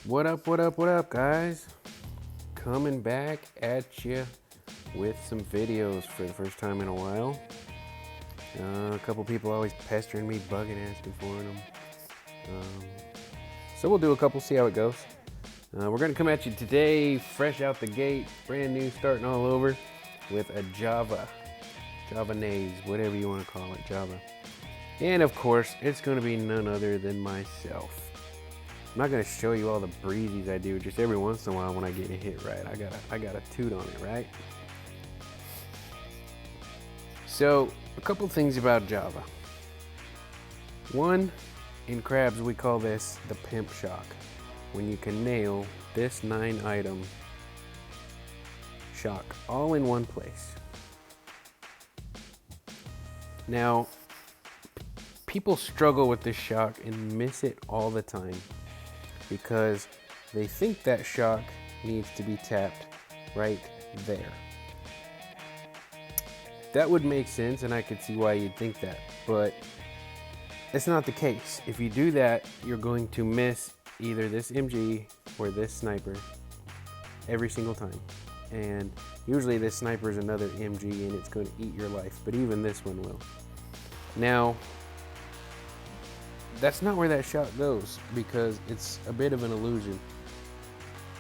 What up, what up, what up, guys? Coming back at you with some videos for the first time in a while. A couple people always pestering me, bugging, asking for them. So we'll do a couple, see how it goes. We're going to come at you today, fresh out the gate, brand new, starting all over with a Javanaise, whatever you want to call it, Java. And of course, it's going to be none other than myself. I'm not gonna show you all the breezies I do. Just every once in a while, when I get a hit right, I gotta toot on it, right? So a couple things about Java. One, in crabs we call this the pimp shock. When you can nail this 9-item shock all in one place. Now, people struggle with this shock and miss it all the time, because they think that shock needs to be tapped right there. That would make sense, and I could see why you'd think that, but it's not the case. If you do that, you're going to miss either this MG or this sniper every single time. And usually this sniper is another MG and it's going to eat your life, but even this one will. Now, that's not where that shot goes, because it's a bit of an illusion.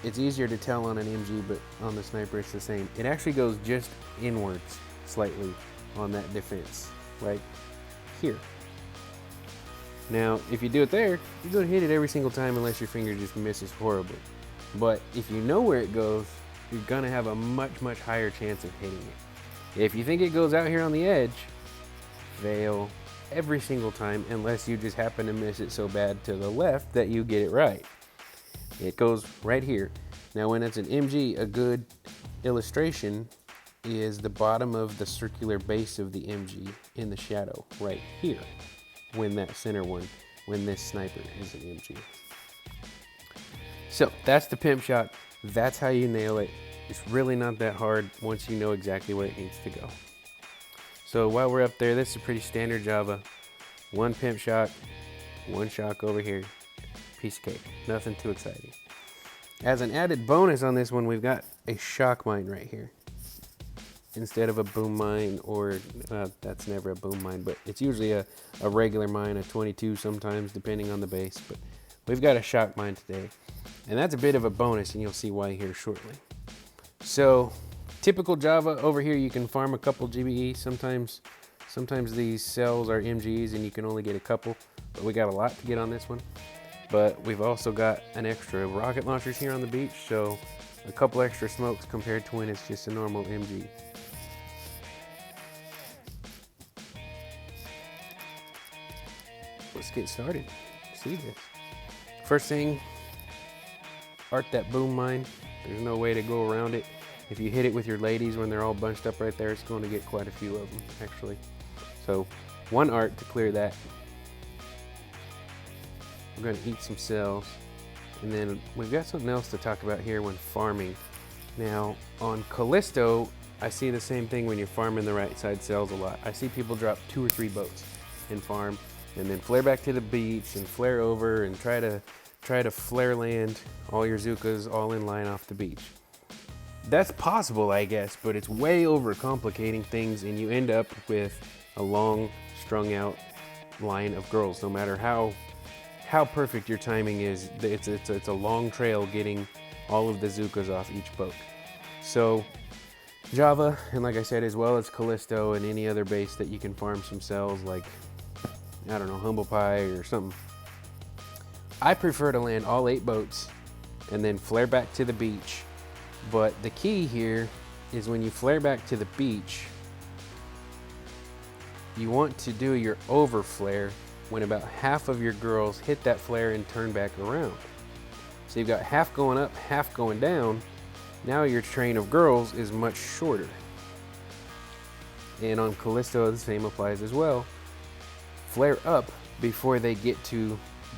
It's easier to tell on an MG, but on the sniper it's the same. It actually goes just inwards slightly on that defense, right here. Now, if you do it there, you're going to hit it every single time unless your finger just misses horribly. But if you know where it goes, you're going to have a much, much higher chance of hitting it. If you think it goes out here on the edge, fail every single time, unless you just happen to miss it so bad to the left that you get it right. It goes right here. Now, when it's an MG, a good illustration is the bottom of the circular base of the MG in the shadow right here, when that center one, when this sniper is an MG. So that's the pimp shot. That's how you nail it. It's really not that hard once you know exactly where it needs to go. So while we're up there, this is a pretty standard Java. One pimp shot, one shock over here, piece of cake. Nothing too exciting. As an added bonus on this one, we've got a shock mine right here, instead of a boom mine, or that's never a boom mine, but it's usually a regular mine, a 22 sometimes, depending on the base. But we've got a shock mine today, and that's a bit of a bonus, and you'll see why here shortly. So typical Java over here, you can farm a couple GBE. Sometimes these cells are MGs and you can only get a couple, but we got a lot to get on this one. But we've also got an extra rocket launchers here on the beach, so a couple extra smokes compared to when it's just a normal MG. Let's get started. See this. First thing, art that boom mine. There's no way to go around it. If you hit it with your ladies when they're all bunched up right there, it's going to get quite a few of them, actually. So, one art to clear that. We're going to eat some cells. And then we've got something else to talk about here when farming. Now, on Callisto, I see the same thing when you're farming the right side cells a lot. I see people drop 2 or 3 boats and farm, and then flare back to the beach and flare over and try to flare land all your Zukas all in line off the beach. That's possible, I guess, but it's way overcomplicating things, and you end up with a long, strung out line of girls. No matter how perfect your timing is, it's a long trail getting all of the Zukas off each boat. So Java, and like I said, as well as Callisto and any other base that you can farm some cells, like, I don't know, Humble Pie or something, I prefer to land all 8 boats and then flare back to the beach. But the key here is when you flare back to the beach, you want to do your over flare when about half of your girls hit that flare and turn back around. So you've got half going up, half going down. Now your train of girls is much shorter. And on Callisto, the same applies as well. Flare up before they get to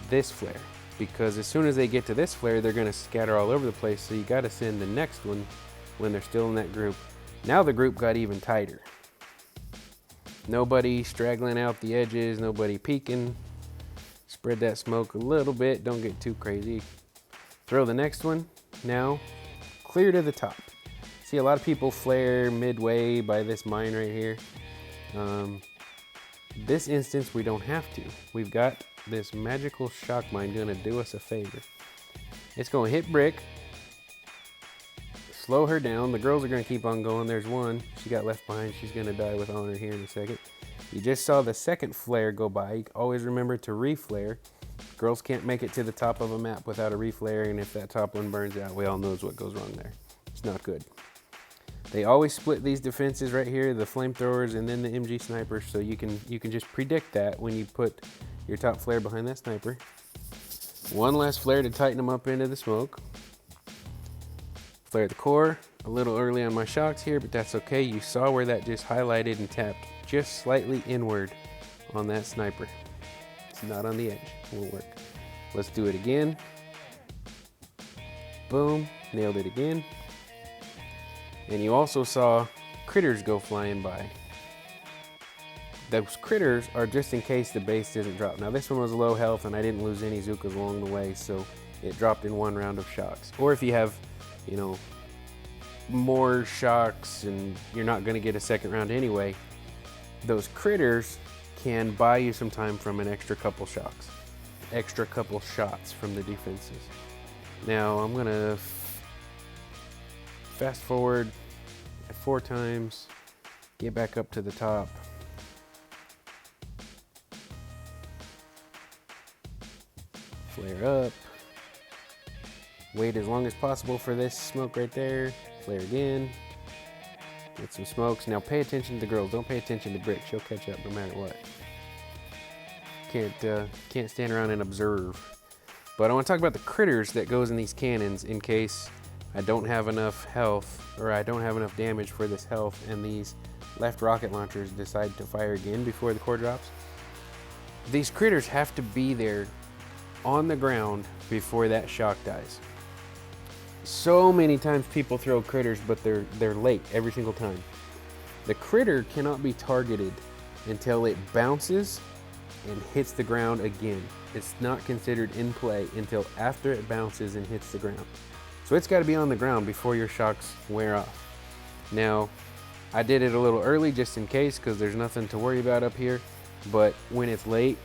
this flare, because as soon as they get to this flare, they're going to scatter all over the place. So you got to send the next one when they're still in that group. Now the group got even tighter. Nobody straggling out the edges, nobody peeking. Spread that smoke a little bit, don't get too crazy. Throw the next one. Now, clear to the top. See, a lot of people flare midway by this mine right here. This instance, we don't have to. We've got this magical shock mine gonna do us a favor. It's gonna hit brick, slow her down. The girls are gonna keep on going. There's one, she got left behind. She's gonna die with honor here in a second. You just saw the second flare go by. Always remember to reflare. Girls can't make it to the top of a map without a reflare, and if that top one burns out, we all knows what goes wrong there. It's not good. They always split these defenses right here, the flamethrowers and then the MG snipers, so you can just predict that when you put your top flare behind that sniper. One last flare to tighten them up into the smoke. Flare the core, a little early on my shocks here, but that's okay. You saw where that just highlighted and tapped just slightly inward on that sniper. It's not on the edge, it will work. Let's do it again. Boom, nailed it again. And you also saw critters go flying by. Those critters are just in case the base doesn't drop. Now this one was low health and I didn't lose any Zookas along the way, so it dropped in one round of shocks. Or if you have, you know, more shocks and you're not gonna get a second round anyway, those critters can buy you some time from an extra couple shocks, extra couple shots from the defenses. Now I'm gonna fast forward 4 times, get back up to the top. Flare up. Wait as long as possible for this smoke right there. Flare again. Get some smokes. Now pay attention to the girls. Don't pay attention to Brick. She'll catch up no matter what. Can't stand around and observe. But I want to talk about the critters that goes in these cannons in case I don't have enough health or I don't have enough damage for this health and these left rocket launchers decide to fire again before the core drops. These critters have to be there on the ground before that shock dies. So many times people throw critters, but they're late every single time. The critter cannot be targeted until it bounces and hits the ground again. It's not considered in play until after it bounces and hits the ground. So it's got to be on the ground before your shocks wear off. Now, I did it a little early just in case because there's nothing to worry about up here. But when it's late,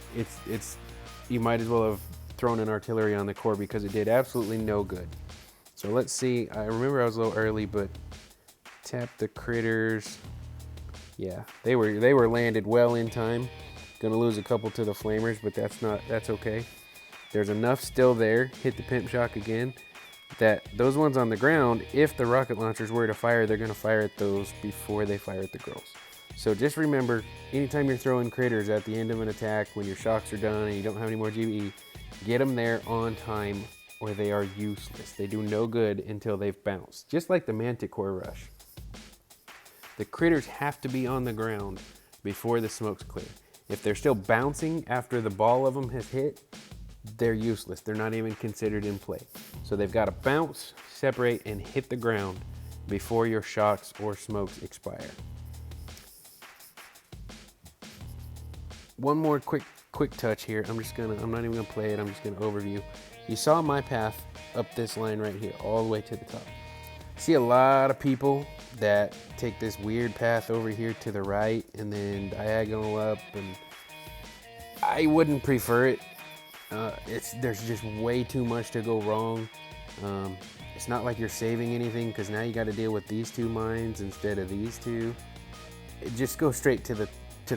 you might as well have thrown an artillery on the core because it did absolutely no good. So let's see. I remember I was a little early, but tap the critters. Yeah, they were landed well in time. Gonna lose a couple to the flamers, but that's okay. There's enough still there. Hit the pimp shock again. That those ones on the ground, if the rocket launchers were to fire, they're gonna fire at those before they fire at the girls. So just remember, anytime you're throwing critters at the end of an attack, when your shocks are done and you don't have any more GBE, get them there on time or they are useless. They do no good until they've bounced. Just like the Manticore rush. The critters have to be on the ground before the smoke's clear. If they're still bouncing after the ball of them has hit, they're useless. They're not even considered in play. So they've got to bounce, separate, and hit the ground before your shocks or smokes expire. One more quick touch here. I'm not even gonna play it. I'm just gonna overview. You saw my path up this line right here, all the way to the top. See a lot of people that take this weird path over here to the right and then diagonal up, and I wouldn't prefer it. There's just way too much to go wrong. It's not like you're saving anything because now you got to deal with these 2 mines instead of these 2. Just go straight to the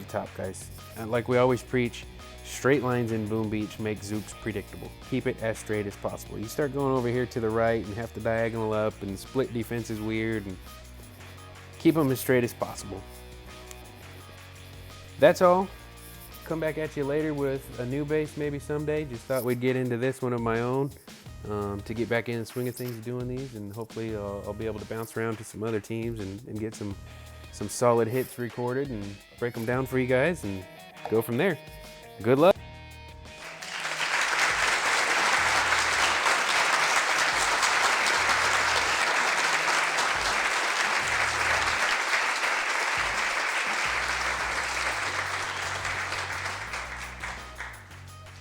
top, guys. Like we always preach, straight lines in Boom Beach make Zooks predictable. Keep it as straight as possible. You start going over here to the right and have to diagonal up and split defense is weird, and keep them as straight as possible. That's all. Come back at you later with a new base maybe someday. Just thought we'd get into this one of my own to get back in the swing of things doing these, and hopefully I'll be able to bounce around to some other teams and get some solid hits recorded and break them down for you guys and go from there. Good luck.